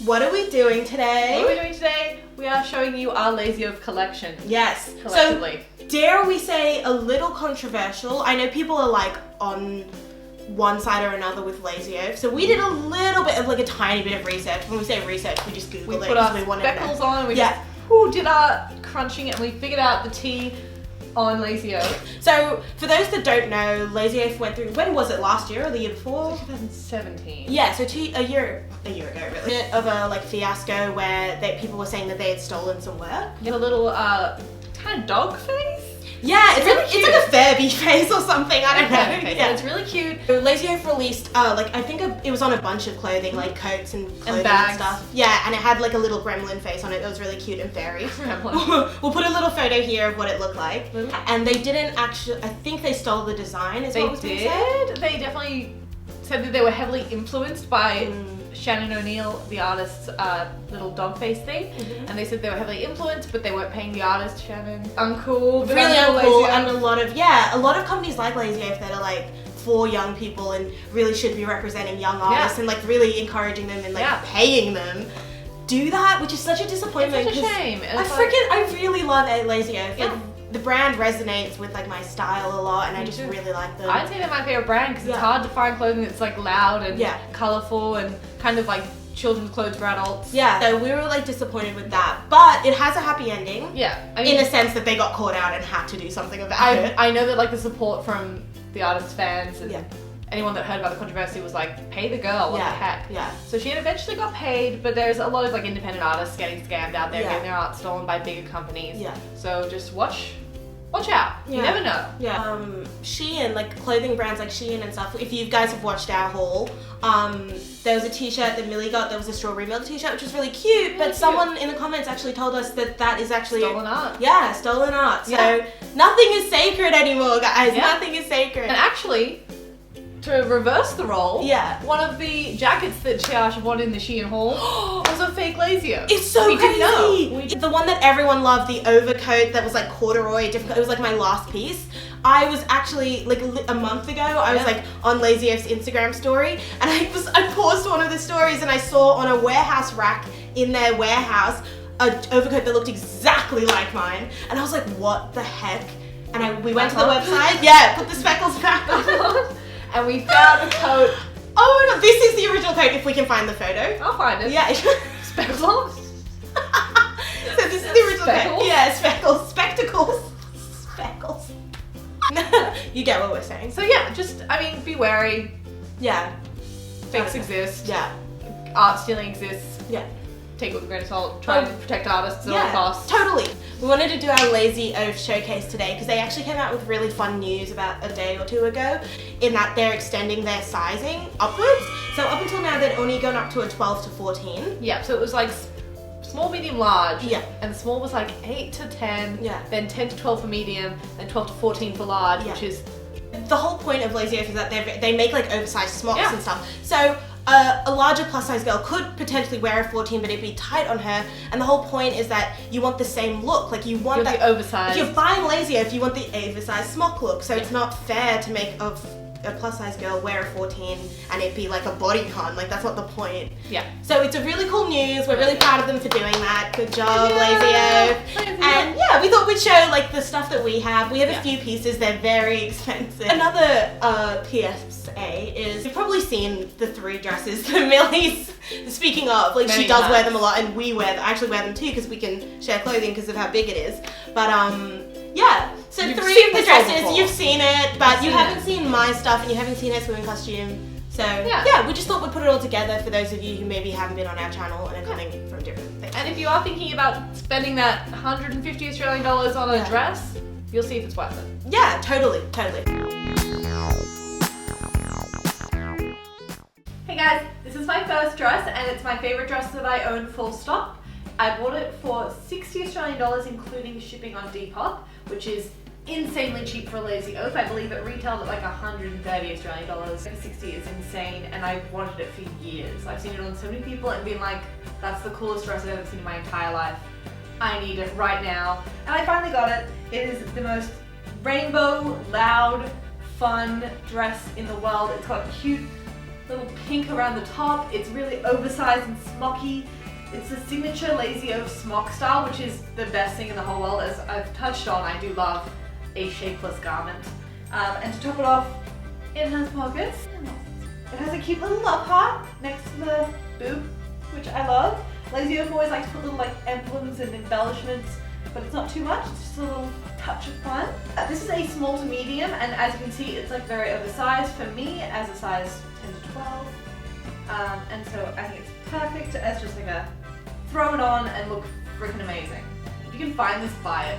What are we doing today? What are we doing today? We are showing you our Lazy Oaf collection. Yes. Collectively. So, dare we say a little controversial. I know people are like on one side or another with Lazy Oaf. So we did a little bit of like a tiny bit of research. When we say research, we just Googled it. We put our speckles on and we just did our crunching and we figured out the tea on Lazy Oaf. So, for those that don't know, Lazy Oaf went through, when was it, last year or the year before? 2017. Yeah, so a year ago really. Bit of a like fiasco where people were saying that they had stolen some work. Get a little kind of dog face. Yeah, it's like a Furby face or something, I don't know. Okay, Yeah. so it's really cute. So Lazy Oaf released, I think it was on a bunch of clothing, like coats and clothing and bags. stuff. Yeah, and it had like a little gremlin face on it that was really cute and fairy. We'll put a little photo here of what it looked like. And they didn't actually, I think they stole the design is what was being said. They definitely said that they were heavily influenced by Shannon O'Neill, the artist's little dog face thing, and they said they were heavily influenced, but they weren't paying the artist, Shannon. Uncool, really uncool, and a lot of companies like Lazy Oaf that are like for young people and really should be representing young artists and like really encouraging them and like paying them do that, which is such a disappointment. It's such a shame. I really love Lazy Oaf. Like, the brand resonads with like my style a lot, and I just really like them. I'd say they're my favorite brand because it's hard to find clothing that's like loud and colourful and kind of like children's clothes for adults. Yeah, so we were like disappointed with that, but it has a happy ending. Yeah, I mean, in a sense that they got caught out and had to do something about it. I know that like the support from the artist's fans and anyone that heard about the controversy was like, pay the girl, what the heck? Yeah. So she eventually got paid, but there's a lot of like independent artists getting scammed out there, getting their art stolen by bigger companies. Yeah. So just watch out. You never know. Yeah. Shein, like clothing brands like Shein and stuff, if you guys have watched our haul, there was a t-shirt that Millie got that was a strawberry milk t-shirt, which was really cute, but someone in the comments actually told us that is actually stolen art. Yeah, stolen art. So nothing is sacred anymore, guys. Nothing is sacred. And actually, to reverse the role, one of the jackets that Chiash won in the Shein haul was a fake Lazy Oaf. It's so crazy. The one that everyone loved, the overcoat that was like corduroy, different. It was like my last piece. I was actually like a month ago. I was like on Lazy Oaf's Instagram story, and I paused one of the stories, and I saw on a warehouse rack in their warehouse an overcoat that looked exactly like mine, and I was like, what the heck? And we went to the website. Yeah, put the speckles back on. And we found a coat. Oh my god, this is the original coat if we can find the photo. I'll find it. Yeah. Speckles on. So this is the original coat. Yeah, speckles. Spectacles. Speckles. You get what we're saying. So yeah, just, I mean, be wary. Yeah. Fakes exist. Yeah. Art stealing exists. Yeah. Take it with a grain of salt. Try to protect artists at all costs. Totally. We wanted to do our Lazy Oaf showcase today because they actually came out with really fun news about a day or two ago in that they're extending their sizing upwards. So up until now they'd only gone up to a 12 to 14. Yeah, so it was like small, medium, large. Yeah. And the small was like 8 to 10. Yeah. Then 10 to 12 for medium. Then 12 to 14 for large, which is... The whole point of Lazy Oaf is that they make like oversized smocks and stuff. So a larger plus size girl could potentially wear a 14, but it'd be tight on her. And the whole point is that you want the same look. Like you want that the oversized. If you're buying Lazy Oaf, you want the oversized smock look. So it's not fair to make a plus size girl wear a 14 and it be like a bodycon. Like that's not the point. Yeah. So it's a really cool news. We're really proud of them for doing that. Good job, Lazy Oaf. And yeah, we thought we'd show like the stuff that we have. We have a few pieces. They're very expensive. Another PSA is you've probably seen the 3 dresses that Millie's speaking of. Like she does wear them a lot, and I actually wear them too because we can share clothing because of how big it is. But yeah. So you've 3 seen of the the dresses, before. you've seen it, but you haven't seen my stuff and you haven't seen her swimming costume. So yeah, we just thought we'd put it all together for those of you who maybe haven't been on our channel and are coming from different things. And if you are thinking about spending that $150 Australian on a dress, you'll see if it's worth it. Yeah, totally. Hey guys, this is my first dress and it's my favourite dress that I own full stop. I bought it for $60 Australian including shipping on Depop, which is insanely cheap for a Lazy Oaf. I believe it retailed at like $130 Australian. 60 is insane and I've wanted it for years. I've seen it on so many people and been like, that's the coolest dress I've ever seen in my entire life. I need it right now. And I finally got it. It is the most rainbow, loud, fun dress in the world. It's got cute little pink around the top. It's really oversized and smocky. It's the signature Lazy Oaf smock style, which is the best thing in the whole world. As I've touched on, I do love a shapeless garment. And to top it off, it has pockets. It has a cute little love heart next to the boob, which I love. Lazy Oaf always likes to put little like emblems and embellishments, but it's not too much, it's just a little touch of fun. This is a small to medium, and as you can see, it's like very oversized for me as a size 10 to 12. And so I think it's perfect as just like a throw it on and look freaking amazing. If you can find this, buy it.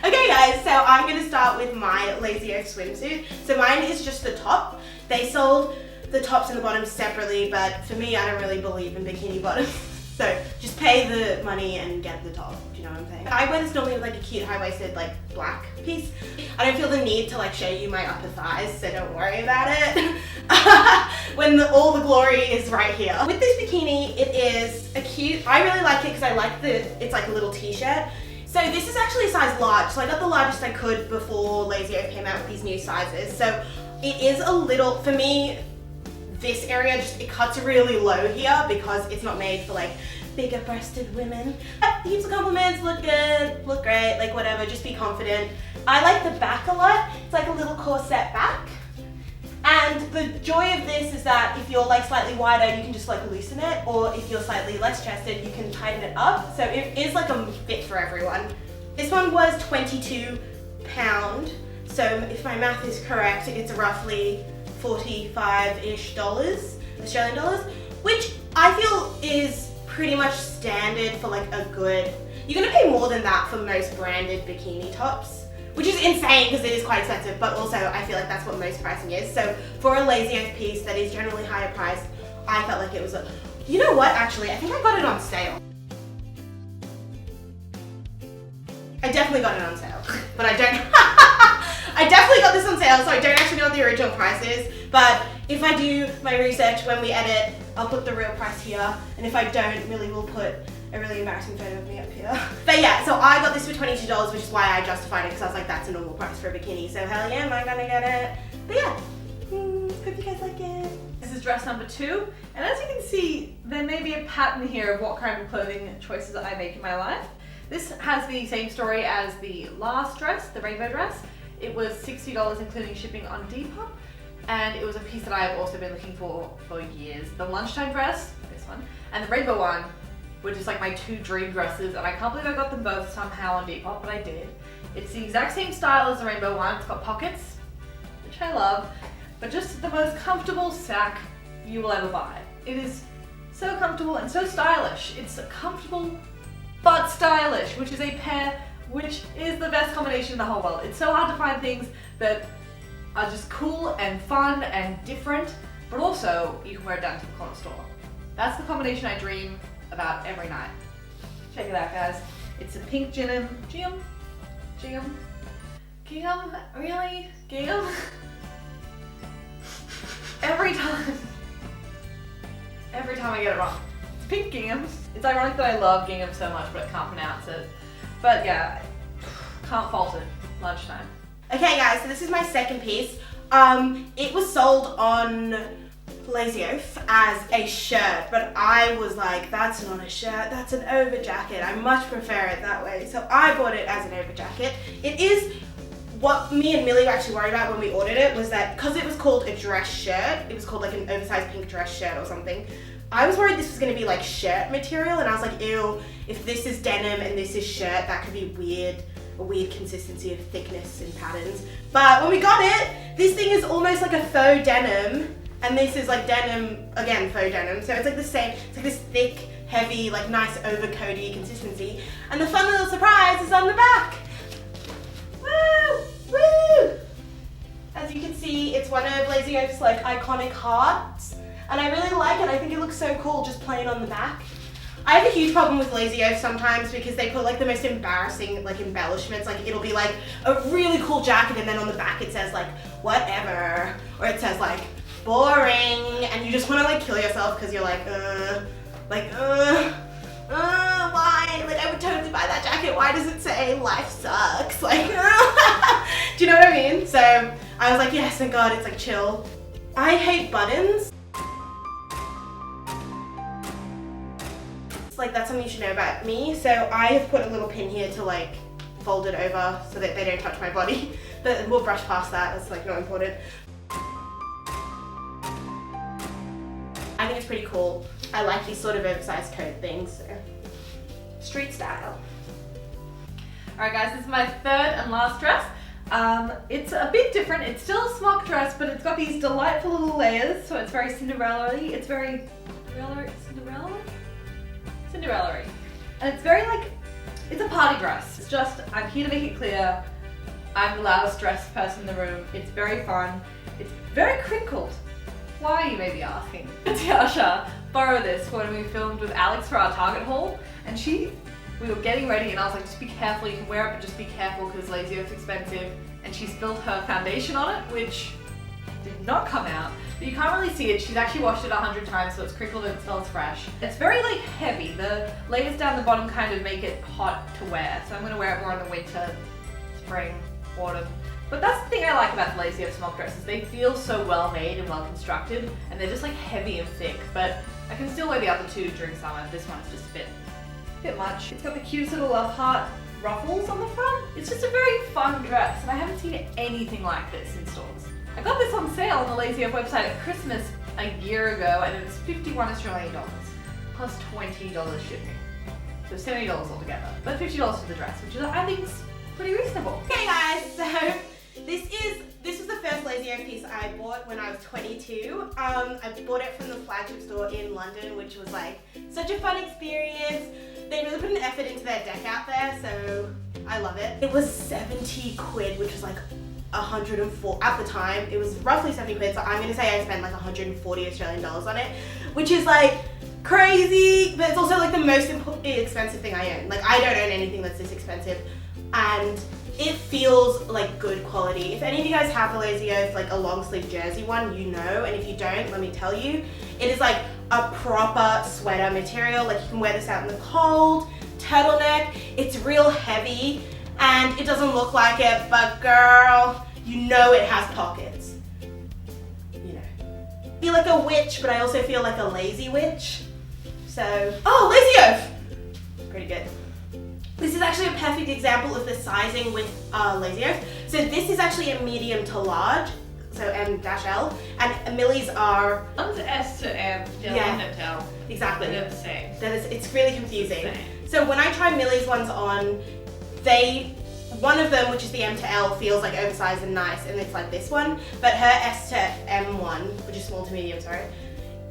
Okay guys, so I'm gonna start with my Lazy Oaf swimsuit. So mine is just the top. They sold the tops and the bottoms separately, but for me, I don't really believe in bikini bottoms. So just pay the money and get the top, do you know what I'm saying? I wear this normally with like a cute high-waisted like black piece. I don't feel the need to like show you my upper thighs, so don't worry about it. When all the glory is right here. With this bikini, it is a cute, I really like it because I like it's like a little t-shirt. So this is actually a size large, so I got the largest I could before Lazy Oaf came out with these new sizes. So it is a little, for me, this area it cuts really low here because it's not made for like bigger breasted women. Heaps of compliments, look good, look great, like whatever, just be confident. I like the back a lot. It's like a little corset back. And the joy of this is that if you're like slightly wider, you can just like loosen it, or if you're slightly less chested, you can tighten it up. So it is like a fit for everyone. This one was £22. So if my math is correct, it's roughly 45-ish dollars, Australian dollars, which I feel is pretty much standard for like a good, you're gonna pay more than that for most branded bikini tops, which is insane because it is quite expensive, but also I feel like that's what most pricing is. So for a Lazy Oaf piece that is generally higher priced, I felt like it was you know what, actually, I think I got it on sale. I definitely got it on sale, but I don't, I definitely got this on sale, so I don't actually know what the original price is, but if I do my research when we edit, I'll put the real price here, and if I don't, Millie will put a really embarrassing photo of me up here. But yeah, so I got this for $22, which is why I justified it, because I was like, that's a normal price for a bikini, so hell yeah, am I gonna get it? But yeah, hope you guys like it. This is dress number 2, and as you can see, there may be a pattern here of what kind of clothing choices I make in my life. This has the same story as the last dress, the rainbow dress. It was $60 including shipping on Depop, and it was a piece that I have also been looking for years. The lunchtime dress, this one, and the rainbow one were just like my two dream dresses, and I can't believe I got them both somehow on Depop, but I did. It's the exact same style as the rainbow one. It's got pockets, which I love, but just the most comfortable sack you will ever buy. It is so comfortable and so stylish. It's comfortable but stylish, which is a pair which is the best combination in the whole world. It's so hard to find things that are just cool and fun and different, but also you can wear it down to the corner store. That's the combination I dream about every night. Check it out, guys. It's a pink gingham, really? Gingham? Every time I get it wrong. It's pink gingham. It's ironic that I love gingham so much, but I can't pronounce it. But yeah, can't fault it. Lunchtime. Okay guys, so this is my second piece. It was sold on Lazy Oaf as a shirt, but I was like, that's not a shirt, that's an over jacket. I much prefer it that way. So I bought it as an over jacket. It is what me and Millie were actually worried about when we ordered it, was that because it was called a dress shirt, it was called like an oversized pink dress shirt or something. I was worried this was going to be like shirt material, and I was like, ew, if this is denim and this is shirt, that could be weird, a weird consistency of thickness and patterns. But when we got it, this thing is almost like a faux denim, and this is like denim, again, faux denim. So it's like the same, it's like this thick, heavy, like nice overcoaty consistency. And the fun little surprise is on the back. Woo! Woo! As you can see, it's one of Lazy Oaf's like iconic hearts. And I really like it. I think it looks so cool just plain on the back. I have a huge problem with Lazy Oaf sometimes because they put like the most embarrassing like embellishments. Like it'll be like a really cool jacket and then on the back it says like whatever, or it says like boring, and you just want to like kill yourself because you're like why? Like I would totally buy that jacket. Why does it say life sucks? Like do you know what I mean? So I was like, yes, thank God it's like chill. I hate buttons. It's like, that's something you should know about me. So I have put a little pin here to like fold it over so that they don't touch my body. But we'll brush past that, that's like not important. I think it's pretty cool. I like these sort of oversized coat things, so. Street style. Alright guys, this is my third and last dress. It's a bit different. It's still a smock dress, but it's got these delightful little layers, so it's very Cinderella-y. It's very Cinderella-y. And it's very like, it's a party dress. It's just, I'm here to make it clear, I'm the loudest dressed person in the room. It's very fun. It's very crinkled. Why, you may be asking? Tiasha borrowed this when we filmed with Alex for our Target haul, and we were getting ready and I was like, just be careful, you can wear it, but just be careful because Lazy Oaf's expensive. And she spilled her foundation on it, which did not come out. But you can't really see it. She's actually washed it 100 times, so it's crinkled and it smells fresh. It's very like heavy. The layers down the bottom kind of make it hot to wear. So I'm gonna wear it more in the winter, spring, autumn. But that's the thing I like about the Lazy Oaf smock dresses. They feel so well made and well constructed, and they're just like heavy and thick. But I can still wear the other two during summer. This one's just a bit much. It's got the cutest little love heart ruffles on the front. It's just a very fun dress, and I haven't seen anything like this in stores. I got this on sale on the Lazy Oaf website at Christmas a year ago, and it was 51 Australian dollars plus $20 shipping. So $70 altogether, but $50 for the dress, which is, I think, is pretty reasonable. Okay guys, so this was the first Lazy Oaf piece I bought when I was 22. I bought it from the flagship store in London, which was like such a fun experience. They really put an effort into their deck out there, so I love it. It was 70 quid, which was like 104 at the time. It was roughly 70 quid, so I'm gonna say I spent like 140 Australian dollars on it, which is like crazy, but it's also like the most expensive thing I own. Like, I don't own anything that's this expensive, and it feels like good quality. If any of you guys have the Lazy Oaf, like a long sleeve jersey one, you know, and if you don't, let me tell you, it is like a proper sweater material. Like, you can wear this out in the cold, turtleneck, it's real heavy, and it doesn't look like it, but girl, you know it has pockets. You know. I feel like a witch, but I also feel like a lazy witch. So, oh, Lazy Oaf! Pretty good. This is actually a perfect example of the sizing with Lazy Oaf. So this is actually a medium to large, so M-L, and Millie's are... One's S to M, the other one's L. Exactly. They're the same. It's really confusing. So when I try Millie's ones on, one of them, which is the M to L, feels like oversized and nice, and it's like this one, but her S to M one, which is small to medium, sorry,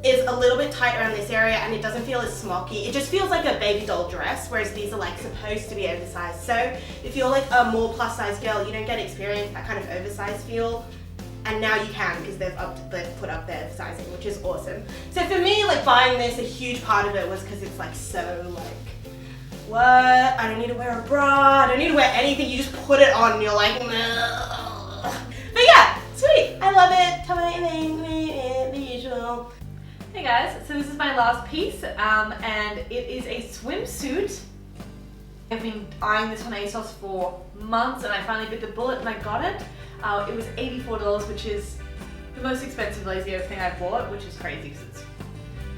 is a little bit tight around this area, and it doesn't feel as smocky. It just feels like a baby doll dress, whereas these are like supposed to be oversized. So if you're like a more plus size girl, you don't get to experience that kind of oversized feel. And now you can, because they've put up their sizing, which is awesome. So for me, like buying this, a huge part of it was because it's like so like, what? I don't need to wear a bra, I don't need to wear anything, you just put it on and you're like, no. But yeah, sweet, I love it. Tell me anything, the usual. Hey guys, so this is my last piece, and it is a swimsuit. I've been eyeing this on ASOS for months, and I finally bit the bullet and I got it. It was $84, which is the most expensive Lazy Oaf thing I've bought, which is crazy because it's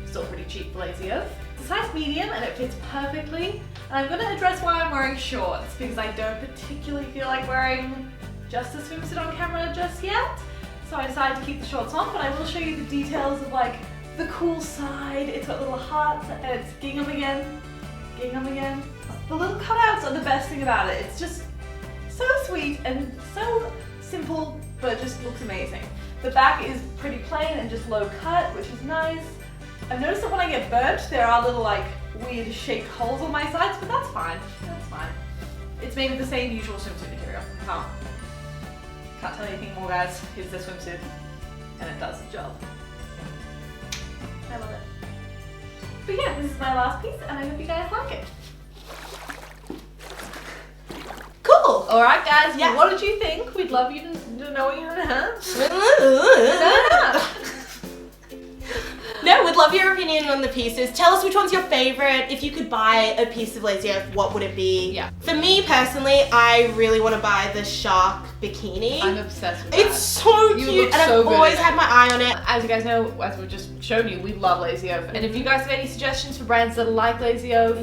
still pretty cheap for Lazy Oaf. It's a size medium and it fits perfectly. And I'm going to address why I'm wearing shorts, because I don't particularly feel like wearing just a swimsuit on camera just yet. So I decided to keep the shorts on, but I will show you the details of like the cool side. It's got little hearts and it's gingham again. Gingham again. The little cutouts are the best thing about it. It's just so sweet and so simple, but just looks amazing. The back is pretty plain and just low cut, which is nice. I've noticed that when I get burnt, there are little like weird shaped holes on my sides, but that's fine. That's fine. It's made of the same usual swimsuit material. Can't tell you anything more, guys. Here's the swimsuit, and it does the job. I love it. But yeah, this is my last piece, and I hope you guys like it. Cool. All right, guys. Yeah. What did you think? We'd love you to know what you have. No, we'd love love your opinion on the pieces. Tell us which one's your favorite. If you could buy a piece of Lazy Oaf, what would it be? Yeah. For me personally, I really want to buy the shark bikini. I'm obsessed with that. It's so You cute, look and so I've good always in it. had my eye on it. As you guys know, as we've just shown you, we love Lazy Oaf. And if you guys have any suggestions for brands that are like Lazy Oaf,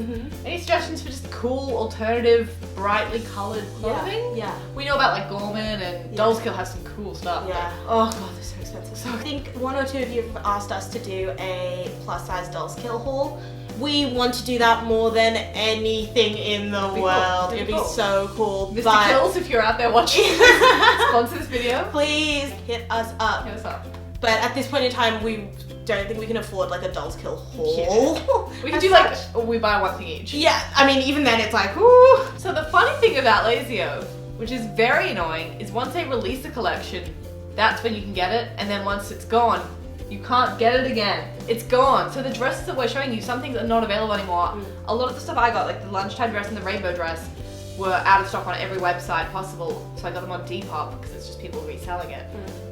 any suggestions for just cool, alternative, brightly coloured clothing? Yeah. We know about like Gorman and Dolls Kill has some cool stuff. Yeah. Oh god, they're so expensive. So I think one or two of you have asked us to do a plus size Dolls Kill haul. We want to do that more than anything in the world. It'd be so cool. Mr. Kills, if you're out there watching, sponsor this video. Please hit us up. Hit us up. But at this point in time, we don't think we can afford like a Dolls Kill haul. Yeah. We can do like, we buy one thing each. Yeah, I mean, even then it's like, ooh. So the funny thing about Lazy Oaf, which is very annoying, is once they release a collection, that's when you can get it, and then once it's gone, you can't get it again. It's gone. So the dresses that we're showing you, some things are not available anymore. A lot of the stuff I got, like the Lunchtime Dress and the Rainbow Dress, were out of stock on every website possible. So I got them on Depop because it's just people reselling it.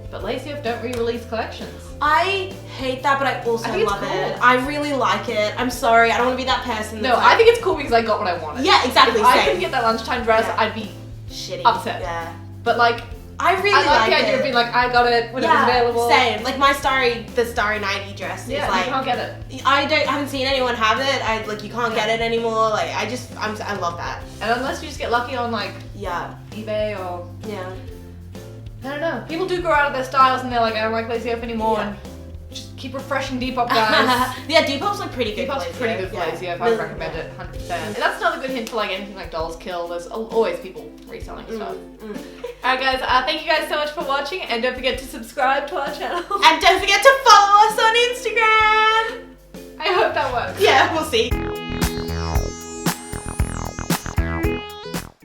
But Lazy Oaf don't re-release collections. I hate that, but I also think it's love cool. it. I really like it. I'm sorry, I don't want to be that person. No, that's I like, think it's cool because I got what I wanted. Yeah, exactly. If I Same. couldn't get that Lunchtime Dress, Yeah. I'd be shitty. upset. Yeah. But like, I really I like the it. idea of being like, I got it when it was available. Same. Like my the Starry Nighty dress Yeah, is like you can't get it. I haven't seen anyone have it. You can't get it anymore. Like I love that. And unless you just get lucky on like Yeah. eBay or Yeah. I don't know. People do grow out of their styles and they're like, I don't like Lazy Oaf anymore, Yeah. and just keep refreshing Depop, guys. Yeah, Depop's like pretty good. Depop's for Lazy pretty Oaf, good for yeah. Lazy Oaf. I Really, recommend yeah. it 100%. And that's another good hint for like anything like Dolls Kill. There's always people reselling stuff. Alright guys, thank you guys so much for watching, and don't forget to subscribe to our channel. And don't forget to follow us on Instagram. I hope that works. Yeah, we'll see.